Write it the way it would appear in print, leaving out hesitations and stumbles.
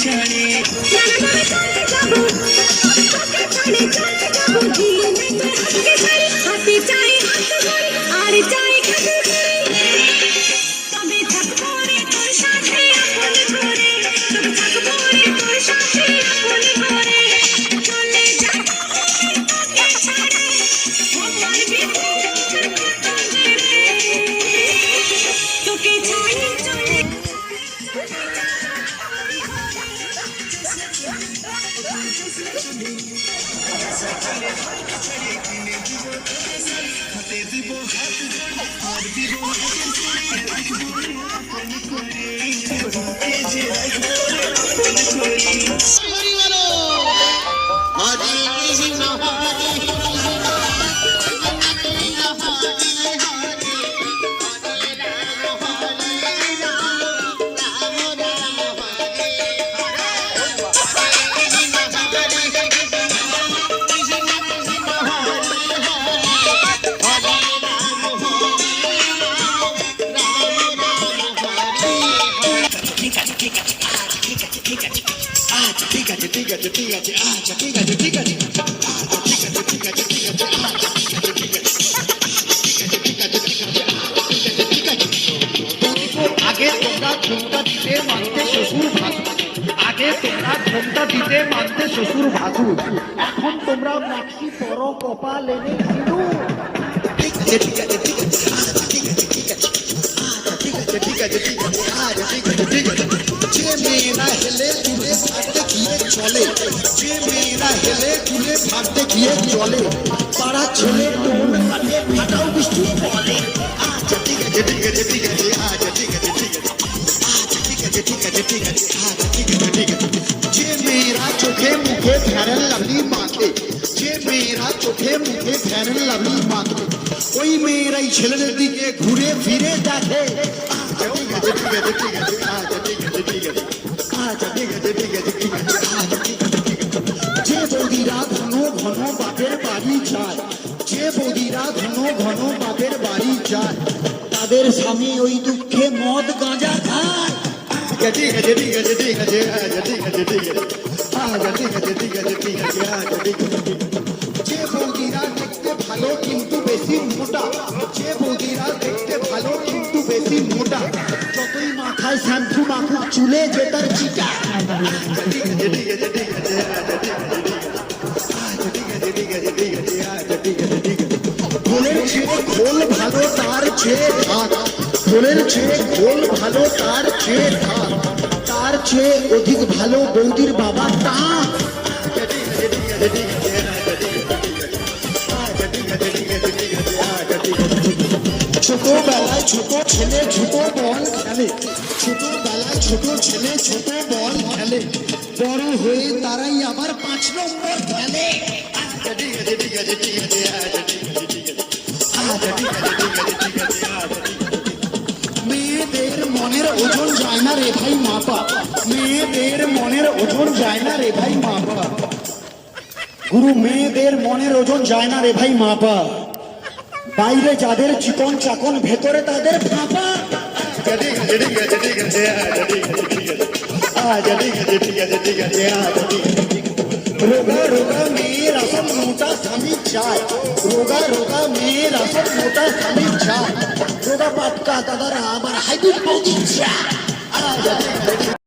ছাড়ে হাতে চাই আর চাই তবে থাকবো রে তোর সাথে আপন করে তবে থাকবো রে তোর সাথে আপন করে চলে যাবো তোকে ছাড়ে আমার বিপদ তোকে চাই চলে আগে তোমরা ঘুমটা দিতে মানতে শ্বশুর ভাসুর আগে তোমরা ঘুমটা দিতে মানতে শ্বশুর ভাসুর এখন তোমরা মাক্সি পরো কপাল এনে সিঁদুর ঠিক আছে ঠিক আছে ঠিক আছে ঠিক আছে ঠিক আছে ঠিক আছে ঠিক আছে ঠিক আছে ঠিক আছে ঠিক আছে যে মেয়েরা হেলে তুলে ভাবতে গিয়ে চলে যে মেয়েরা হেলে তুলে ভাবতে গিয়ে চলে পাড়া ছেলে মন কাটে ফাটাও বৃষ্টি বলে আচ্ছা ঠিক আছে ঠিক আছে ঠিক আছে আচ্ছা ঠিক আছে ঠিক আছে আচ্ছা ঠিক আছে ঠিক আছে ঠিক আছে আচ্ছা ঠিক আছে ঠিক আছে যে মেয়েরা চোখে মুখে ফেরেন লাভলি মাখে যে মেয়েরা চোখে মুখে ফেরেন লাভলি মাখে ওই মেয়েরাই ছেলেদের দিকে ঘুরে ফিরে দেখে আচ্ছা ঠিক আছে ঠিক আছে ঠিক আছে আচ্ছা ঠিক আছে ঠিক আছে আচ্ছা ঠিক আছে ঠিক আছে ঠিক আছে আচ্ছা ঠিক আছে ঠিক আছে যে বৌদিরা ঘন ঘন বাপের বাড়ি যায় যে বৌদিরা ঘন ঘন বাপের বাড়ি যায় তাদের স্বামী ওই দুঃখে মদ গাঁজা খায় ঠিক আছে ঠিক আছে ঠিক আছে আচ্ছা ঠিক আছে ঠিক আছে আচ্ছা ঠিক আছে ঠিক আছে ঠিক আছে আচ্ছা ঠিক আছে ঠিক আছে যে বৌদিরা দেখতে ভালো কিন্তু বেশি মোটা যে বৌদিরা দেখতে ভালো কিন্তু বেশি মোটা যতই মাথায় শ্যাম্পু মাখুক চুলে যে তার চিটা ঠিক আছে ঠিক আছে ঠিক আছে আচ্ছা ঠিক আছে ঠিক আছে ঠিক আছে আচ্ছা ঠিক আছে ঠিক আছে খোলের ছেড়ে খোল ভালো তার চেয়ে থাক খোলের ছেড়ে খোল ভালো তার চেয়ে থাক তার চেয়ে অধিক ভালো বৌদির বাবা তা ঠিক আছে ঠিক আছে ঠিক আছে ছোটবেলায় ছোট ছেলে ছোট বল খেলে ছোটবেলায় ছোট ছেলে ছোট বল খেলে বড় হয়ে তারাই আবার 5 নম্বর খেলে ঠিক আছে ঠিক আছে ঠিক আছে ঠিক আছে মেয়েদের মনের ওজন যায় না রে ভাই মাপা মেয়েদের মনের ওজন যায় না রে ভাই মাপা গুরু মেয়েদের মনের ওজন যায় না রে ভাই মাপা বাইরে যাদের চিকন চাকন ভেতরে তাদের ফাঁপা ঠিক আছে ঠিক আছে ঠিক আছে আচ্ছা ঠিক আছে ঠিক আছে ঠিক আছে আচ্ছা ঠিক আছে রোগা রোগা মেয়ের আসল মোটা স্বামী চায় রোগা রোগা মেয়ের আসল মোটা স্বামী চায় রোগা পাটকা দাদারা আবার হাইব্রিড বৌদি চায় আচ্ছা ঠিক আছে